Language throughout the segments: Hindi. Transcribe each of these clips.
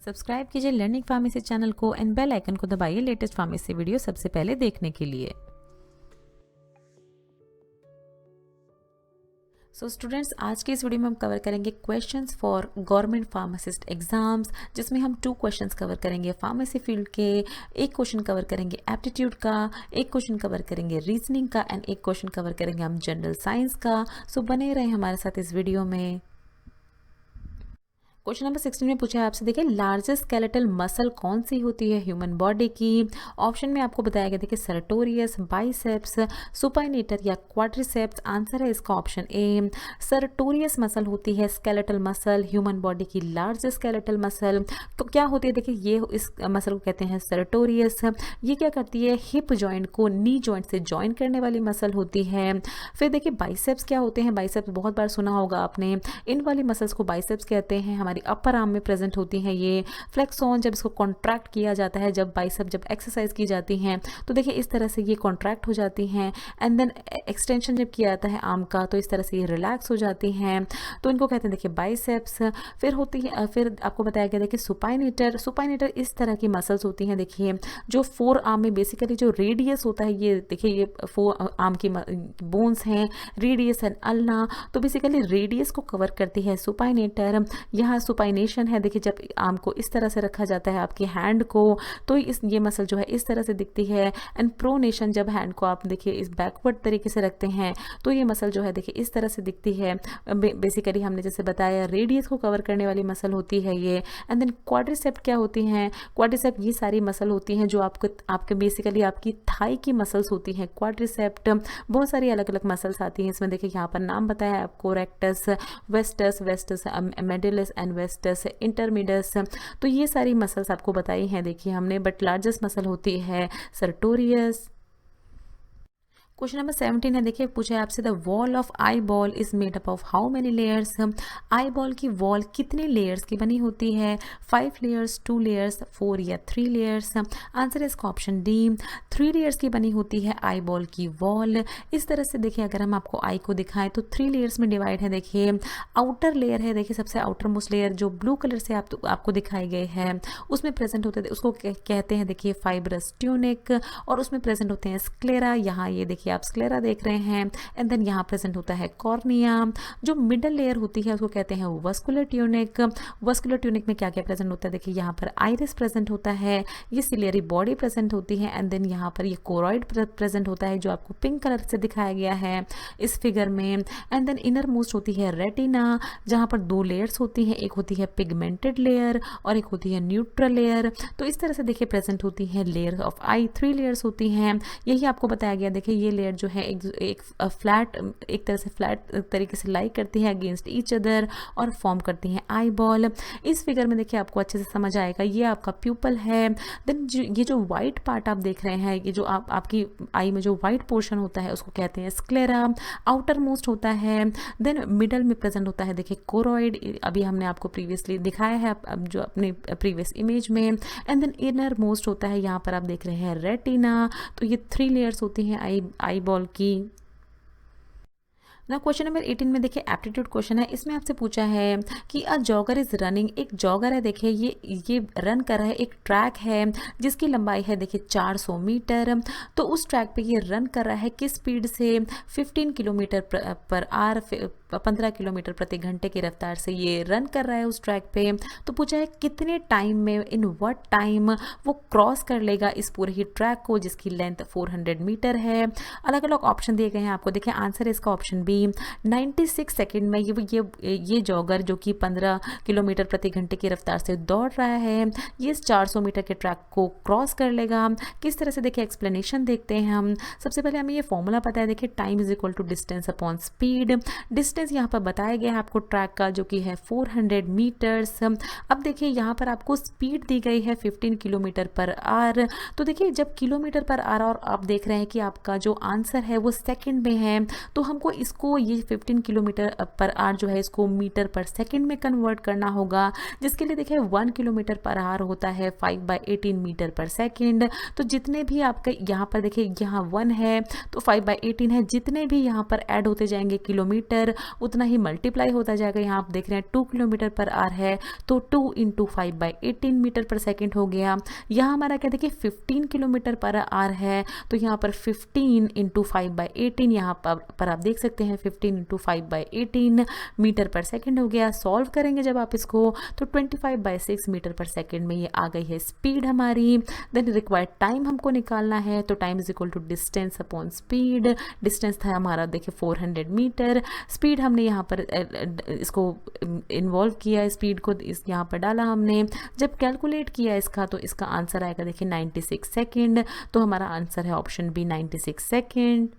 सब्सक्राइब कीजिए लर्निंग फार्मेसी चैनल को एंड बेल आइकन को दबाइए लेटेस्ट फार्मेसी वीडियो सबसे पहले देखने के लिए। स्टूडेंट्स, आज के इस वीडियो में हम कवर करेंगे questions for government pharmacist exams, जिसमें हम 2 क्वेश्चंस कवर करेंगे फार्मेसी फील्ड के। एक क्वेश्चन कवर करेंगे एप्टीट्यूड का, एक क्वेश्चन कवर करेंगे रीजनिंग का एंड एक क्वेश्चन कवर करेंगे हम जनरल साइंस का। बने रहे हमारे साथ इस वीडियो में। क्वेश्चन नंबर 16 में पूछा है आपसे, देखिए लार्जेस्ट स्केलेटल मसल कौन सी होती है ह्यूमन बॉडी की। ऑप्शन में आपको बताया गया, देखिए सरटोरियस, बाइसेप्स, सुपाइनेटर या क्वाड्रिसेप्स। आंसर है इसका ऑप्शन ए, सरटोरियस मसल होती है स्केलेटल मसल ह्यूमन बॉडी की लार्जेस्ट स्केलेटल मसल। तो क्या होती है, देखिए ये इस मसल को कहते हैं सरटोरियस। ये क्या करती है, हिप जॉइंट को नी जॉइंट से ज्वाइन करने वाली मसल होती है। फिर देखिए बाइसेप्स क्या होते हैं, बाइसेप्स बहुत बार सुना होगा आपने, इन वाली मसल्स को बाइसेप्स कहते हैं। हमारी अपर आर्म में प्रेजेंट होती हैं ये। फ्लेक्सॉन जब इसको कॉन्ट्रैक्ट किया जाता है, जब बाइसेप जब एक्सरसाइज की जाती हैं तो देखिए इस तरह से ये कॉन्ट्रैक्ट हो जाती हैं। एंड देन एक्सटेंशन जब किया जाता है आर्म का तो इस तरह से ये रिलैक्स हो जाती हैं, तो इनको कहते हैं देखिए बाइसेप्स। फिर होती है, फिर आपको बताया गया देखिए सुपाइनेटर। सुपाइनेटर इस तरह की मसल्स होती हैं, देखिए जो 4 आर्म में बेसिकली जो रेडियस होता है, ये देखिए ये 4 आर्म की बोन्स हैं, रेडियस एंड अल्ना। तो बेसिकली रेडियस को कवर करती है सुपाइनेटर। यहाँ सुपाइनेशन है, देखिए जब आर्म को इस तरह से रखा जाता है आपकी हैंड को तो ये मसल जो है इस तरह से दिखती है। एंड प्रोनेशन, जब हैंड को आप देखिए इस बैकवर्ड तरीके से रखते हैं तो ये मसल जो है देखिए इस तरह से दिखती है। बेसिकली हमने जैसे बताया रेडियस को कवर करने वाली मसल होती है ये। एंड देन क्वाड्रिसेप्ट क्या होती हैं, क्वाड्रिसेप्ट ये सारी मसल होती हैं जो आपके बेसिकली आपकी थाई की मसल्स होती हैं। क्वाड्रिसेप्ट बहुत सारी अलग अलग मसल्स आती हैं इसमें, देखिए यहाँ पर नाम बताया है आपको, rectus, vastus, medialis and vastus, intermedius. तो ये सारी मसल्स आपको बताई हैं देखिए हमने, बट लार्जेस्ट मसल होती है सरटोरियस। क्वेश्चन नंबर 17 है, देखिए पूछा है आपसे, the wall of eye ball is made up of how many layers. Eye ball की वॉल कितने लेयर्स की बनी होती है, 5 लेयर्स, 2 लेयर्स, 4 या 3 लेयर्स। आंसर है इसका ऑप्शन डी, 3 लेयर्स की बनी होती है आई बॉल की वॉल। इस तरह से देखिए अगर हम आपको आई को दिखाएं तो 3 लेयर्स में डिवाइड है। देखिए आउटर लेयर है, देखिए सबसे आउटर मोस्ट लेयर जो ब्लू कलर से आपको दिखाई गए हैं उसमें प्रेजेंट होते हैं, उसको कहते हैं देखिए फाइब्रस ट्यूनिक, और उसमें प्रेजेंट होते हैं स्क्लेरा। यहाँ ये देखिए आप स्क्लेरा देख रहे हैं। एंड देन यहाँ प्रेजेंट होता है कॉर्निया। जो मिडल लेयर होती है उसको कहते हैं वस्कुलर ट्यूनिक। वस्कुलर ट्यूनिक में क्या क्या प्रेजेंट होता है, देखिए यहाँ पर आइरिस प्रेजेंट होता है, ये सिलियरी बॉडी प्रेजेंट होती है। एंड देन यहाँ पर ये कोरॉइड प्रेजेंट होता है जो आपको पिंक कलर से दिखाया गया है इस फिगर में। एंड देन इनर मोस्ट होती है रेटिना, जहाँ पर 2 लेयर्स होती हैं, एक होती है पिगमेंटेड लेयर और एक होती है न्यूट्रल लेयर। तो इस तरह से देखिए प्रेजेंट होती है लेयर ऑफ आई, 3 लेयर्स होती हैं। यही आपको बताया गया, देखिए ये लेयर जो है एक फ्लैट, एक तरह से फ्लैट तरीके से लाई करती है अगेंस्ट ईच अदर और फॉर्म करती हैं आई बॉल। इस फिगर में देखिए आपको अच्छे से समझ आएगा, ये आपका प्यूपल है। देन ये जो व्हाइट पार्ट आप देख रहे हैं, ये जो आपकी आई में जो व्हाइट पोर्शन होता है उसको कहते हैं स्क्लेरा, आउटर मोस्ट होता है। देन मिडल में प्रेजेंट होता है देखिए कोरॉइड, अभी हमने आपको प्रीवियसली दिखाया है अब जो अपने प्रीवियस इमेज में। एंड देन इनर मोस्ट होता है, यहाँ पर आप देख रहे हैं रेटिना। तो ये 3 लेयर्स होती हैं आई बॉल की। ना क्वेश्चन नंबर 18 में देखिए एप्टीट्यूड क्वेश्चन है, इसमें आपसे पूछा है कि अ जॉगर इज रनिंग। एक जॉगर है, देखिए ये रन कर रहा है, एक ट्रैक है जिसकी लंबाई है देखिए 400 मीटर। तो उस ट्रैक पे ये रन कर रहा है किस स्पीड से, 15 किलोमीटर पर आवर, 15 किलोमीटर प्रति घंटे की रफ्तार से ये रन कर रहा है उस ट्रैक पे। तो पूछा है कितने टाइम में, इन व्हाट टाइम वो क्रॉस कर लेगा इस पूरे ही ट्रैक को जिसकी लेंथ 400 मीटर है। अलग अलग ऑप्शन दिए गए हैं आपको, देखिए आंसर है इसका ऑप्शन बी, 96 सेकेंड में ये जॉगर जो कि 15 किलोमीटर प्रति घंटे की रफ्तार से दौड़ रहा है ये इस 400 मीटर के ट्रैक को क्रॉस कर लेगा। किस तरह से, देखिए एक्सप्लेनेशन देखते हैं हम। सबसे पहले हमें ये फॉर्मूला पता है, देखिए time is equal to distance upon speed. Distance यहाँ पर बताया गया है आपको ट्रैक का जो कि है 400 मीटर्स। अब देखिए यहाँ पर आपको स्पीड दी गई है 15 किलोमीटर पर आवर। तो देखिए जब किलोमीटर पर आवर और आप देख रहे हैं कि आपका जो आंसर है वो सेकंड में है, तो हमको इसको इसको ये 15 किलोमीटर पर आवर जो है इसको मीटर पर सेकंड में कन्वर्ट करना होगा, जिसके लिए देखिए 1 किलोमीटर पर आवर होता है 5/18 मीटर पर सेकंड। तो जितने भी आपके यहाँ पर देखिए यहाँ 1 है तो 5/18 है, जितने भी यहाँ पर ऐड होते जाएंगे किलोमीटर उतना ही मल्टीप्लाई होता जाएगा। यहाँ आप देख रहे हैं 2 किलोमीटर पर आवर है तो 2 × 5/18 मीटर पर सेकंड हो गया। यहाँ हमारा क्या देखिए 15 किलोमीटर पर आवर है तो यहाँ पर 15 × 5/18 यहाँ पर आप देख सकते हैं 15 × 5/18 मीटर पर सेकंड हो गया। सॉल्व करेंगे जब आप इसको तो 25/6 मीटर पर सेकंड में ये आ गई है स्पीड हमारी। देन रिक्वायर्ड टाइम हमको निकालना है तो time is equal to distance upon speed. Distance था हमारा देखिए 400 मीटर, स्पीड हमने यहाँ पर इसको इन्वॉल्व किया, स्पीड को इस यहाँ पर डाला हमने। जब कैलकुलेट किया इसका तो इसका आंसर आएगा देखिए 96 सेकेंड। तो हमारा आंसर है ऑप्शन बी 96 सेकेंड।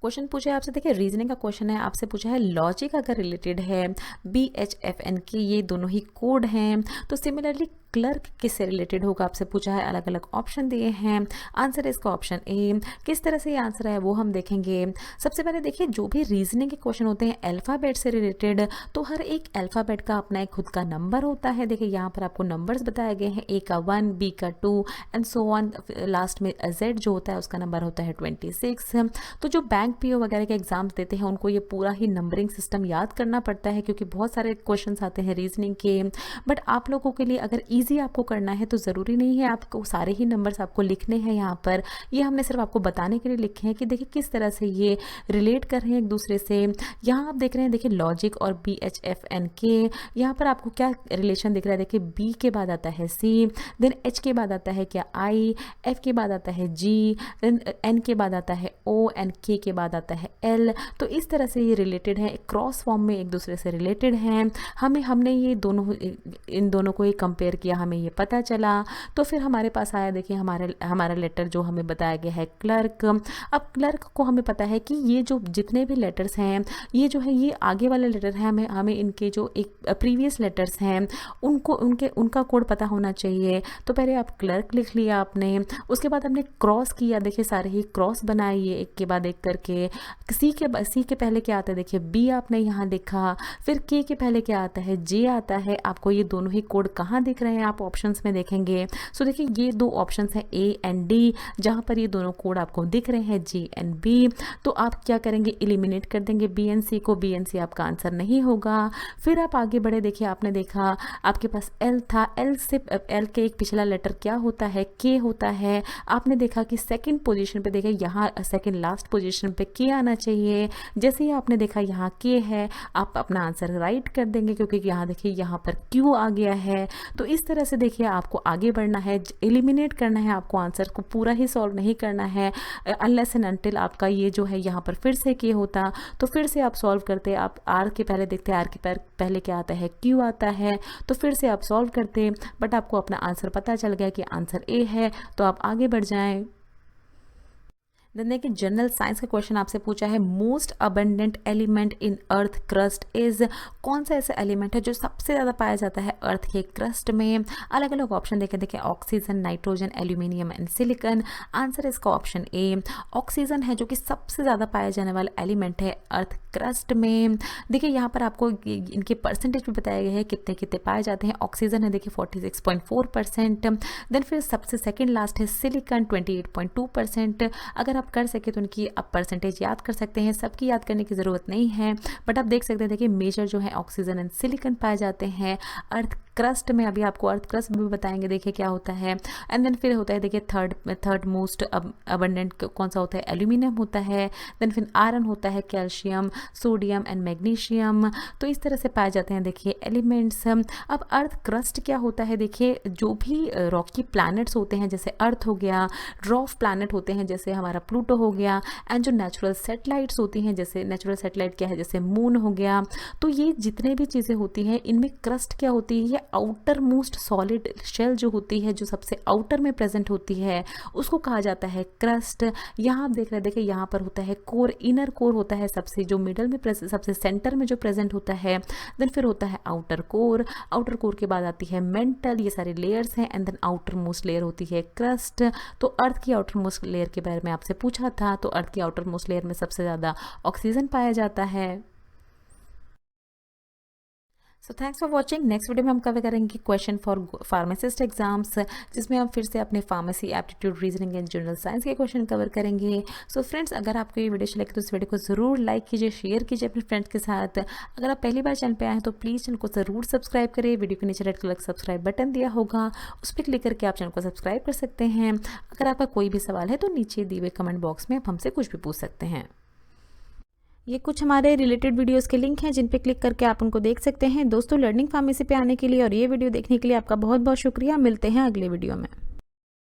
क्वेश्चन पूछा है आपसे, देखिए रीजनिंग का क्वेश्चन है, आपसे पूछा है लॉजिक अगर रिलेटेड है BHFN के ये दोनों ही कोड हैं तो सिमिलरली क्लर्क किससे रिलेटेड होगा आपसे पूछा है। अलग अलग ऑप्शन दिए हैं, आंसर है इसका ऑप्शन ए। किस तरह से ये आंसर है वो हम देखेंगे। सबसे पहले देखिए जो भी रीजनिंग के क्वेश्चन होते हैं अल्फ़ाबेट से रिलेटेड तो हर एक अल्फ़ाबेट का अपना एक खुद का नंबर होता है। देखिए यहाँ पर आपको नंबर्स बताए गए हैं, ए का 1, बी का 2 एंड सो ऑन। लास्ट में जेड जो होता है उसका नंबर होता है 26। तो जो बैंक PO वगैरह के एग्जाम्स देते हैं उनको ये पूरा ही नंबरिंग सिस्टम याद करना पड़ता है क्योंकि बहुत सारे क्वेश्चन आते हैं रीजनिंग के। बट आप लोगों के लिए अगर ईजी आपको करना है तो ज़रूरी नहीं है आपको सारे ही नंबर्स आपको लिखने हैं यहाँ पर। ये हमने सिर्फ आपको बताने के लिए लिखे हैं कि देखिए किस तरह से ये रिलेट कर रहे हैं एक दूसरे से। यहाँ आप देख रहे हैं देखिए लॉजिक और BHFN के यहाँ पर आपको क्या रिलेशन दिख रहा है। देखिए B के बाद आता है C, देन H के बाद आता है क्या I, F के बाद आता है G, देन N के बाद आता है O एंड K के बाद आता है L। तो इस तरह से ये रिलेटेड है, क्रॉस फॉर्म में एक दूसरे से रिलेटेड हैं। हमने ये दोनों इन दोनों को ही कंपेयर किया, हमें ये पता चला। तो फिर हमारे पास आया देखिए हमारा लेटर जो हमें बताया गया है क्लर्क। अब क्लर्क को हमें पता है कि ये जो जितने भी लेटर्स हैं ये जो है ये आगे वाले लेटर हैं, हमें इनके जो एक प्रीवियस लेटर्स हैं उनका कोड पता होना चाहिए। तो पहले आप क्लर्क लिख लिया आपने, उसके बाद हमने क्रॉस किया, देखिए सारे ही क्रॉस बनाए ये एक के बाद एक करके। सी के पहले क्या आता है देखिए B आपने यहाँ देखा, फिर K के पहले क्या आता है J आता है। आपको ये दोनों ही कोड कहाँ दिख रहे हैं आप ऑप्शंस में देखेंगे। सो देखिए ये दो ऑप्शंस हैं A एंड D जहाँ पर ये दोनों कोड आपको दिख रहे हैं G एंड B। तो आप क्या करेंगे एलिमिनेट कर देंगे B एंड C को, B एंड C आपका आंसर नहीं होगा। फिर आप आगे बढ़े, देखिए आपने देखा आपके पास L था, L के एक पिछला लेटर क्या होता है K होता है। आपने देखा कि सेकंड पोजीशन पे देखिए यहाँ सेकंड लास्ट पोजीशन पे K आना चाहिए। जैसे ही आपने देखा यहाँ K है आप अपना आंसर राइट कर देंगे क्योंकि यहाँ देखिए यहाँ पर Q आ गया है। तो इस तरह से देखिए आपको आगे बढ़ना है, एलिमिनेट करना है, आपको आंसर को पूरा ही सॉल्व नहीं करना है अनलेस एंड अनटिल आपका ये जो है यहाँ पर फिर से K होता। तो फिर से आप सॉल्व करते, आप R के पहले देखते हैं, R के पहले क्या आता है Q आता है। तो फिर से आप सॉल्व करते, बट आपको अपना आंसर पता चल गया कि आंसर A है तो आप आगे बढ़ जाएं। देन देखिए जनरल साइंस का क्वेश्चन आपसे पूछा है most abundant element in earth crust is. कौन सा ऐसा एलिमेंट है जो सबसे ज़्यादा पाया जाता है अर्थ के क्रस्ट में। अलग अलग ऑप्शन देखे, देखिए oxygen, nitrogen, aluminium and silicon. Answer इसका ऑप्शन ए ऑक्सीजन है जो कि सबसे ज़्यादा पाया जाने वाला एलिमेंट है अर्थ क्रस्ट में। देखिए यहाँ पर आपको इनके परसेंटेज भी बताया गया है कितने कितने पाए जाते हैं। ऑक्सीजन है देखिए 46.4%, देन फिर सबसे सेकेंड लास्ट है सिलिकॉन 28.2%। अगर आप कर सके तो उनकी आप परसेंटेज याद कर सकते हैं, सबकी याद करने की ज़रूरत नहीं है, बट आप देख सकते हैं देखिए मेजर जो है ऑक्सीजन एंड सिलिकॉन पाए जाते हैं अर्थ क्रस्ट में। अभी आपको अर्थ क्रस्ट भी बताएंगे देखिए क्या होता है। एंड देन फिर होता है देखिए थर्ड मोस्ट अबंडेंट कौन सा होता है, एल्यूमिनियम होता है। देन फिर आयरन होता है, कैल्शियम, सोडियम एंड मैग्नीशियम। तो इस तरह से पाए जाते हैं देखिए एलिमेंट्स। अब अर्थ क्रस्ट क्या होता है, देखिए जो भी रॉकी प्लैनेट्स होते हैं जैसे अर्थ हो गया, ड्रॉफ प्लैनेट होते हैं जैसे हमारा प्लूटो हो गया, एंड जो नेचुरल सैटेलाइट्स होती हैं जैसे नेचुरल सैटेलाइट क्या है जैसे मून हो गया। तो ये जितने भी चीज़ें होती हैं इनमें क्रस्ट क्या होती है, ये आउटर मोस्ट सॉलिड शेल जो होती है, जो सबसे आउटर में प्रेजेंट होती है, उसको कहा जाता है क्रस्ट। यहाँ आप देख रहे हैं, देखिए यहाँ पर होता है कोर, इनर कोर होता है सबसे जो मिडल में सबसे सेंटर में जो प्रेजेंट होता है। देन फिर होता है आउटर कोर, आउटर कोर के बाद आती है मेंटल, ये सारे लेयर्स हैं। And then outer most layer होती है क्रस्ट। तो अर्थ की आउटर मोस्ट लेयर के बारे में आपसे पूछा था, तो अर्थ की आउटर मोस्ट लेयर में सबसे ज़्यादा ऑक्सीजन पाया जाता है। So thanks for watching. Next video में हम कवर करेंगे क्वेश्चन फॉर फार्मासिस्ट एग्जाम्स, जिसमें हम फिर से अपने pharmacy aptitude, reasoning and general science के क्वेश्चन कवर करेंगे। सो फ्रेंड्स, अगर आपको ये वीडियो अच्छी लगे तो इस वीडियो को ज़रूर लाइक कीजिए, शेयर कीजिए अपने फ्रेंड्स के साथ। अगर आप पहली बार चैनल पे आए हैं तो प्लीज़ चैनल को ज़रूर सब्सक्राइब करें। वीडियो के नीचे रेड कलर का सब्सक्राइब बटन दिया होगा, उस पर क्लिक करके आप चैनल को सब्सक्राइब कर सकते हैं। अगर आपका कोई भी सवाल है तो नीचे दिए हुए कमेंट बॉक्स में आप हमसे कुछ भी पूछ सकते हैं। ये कुछ हमारे रिलेटेड वीडियोस के लिंक हैं जिन पे क्लिक करके आप उनको देख सकते हैं। दोस्तों, लर्निंग फार्मेसी पे आने के लिए और ये वीडियो देखने के लिए आपका बहुत बहुत शुक्रिया। मिलते हैं अगले वीडियो में।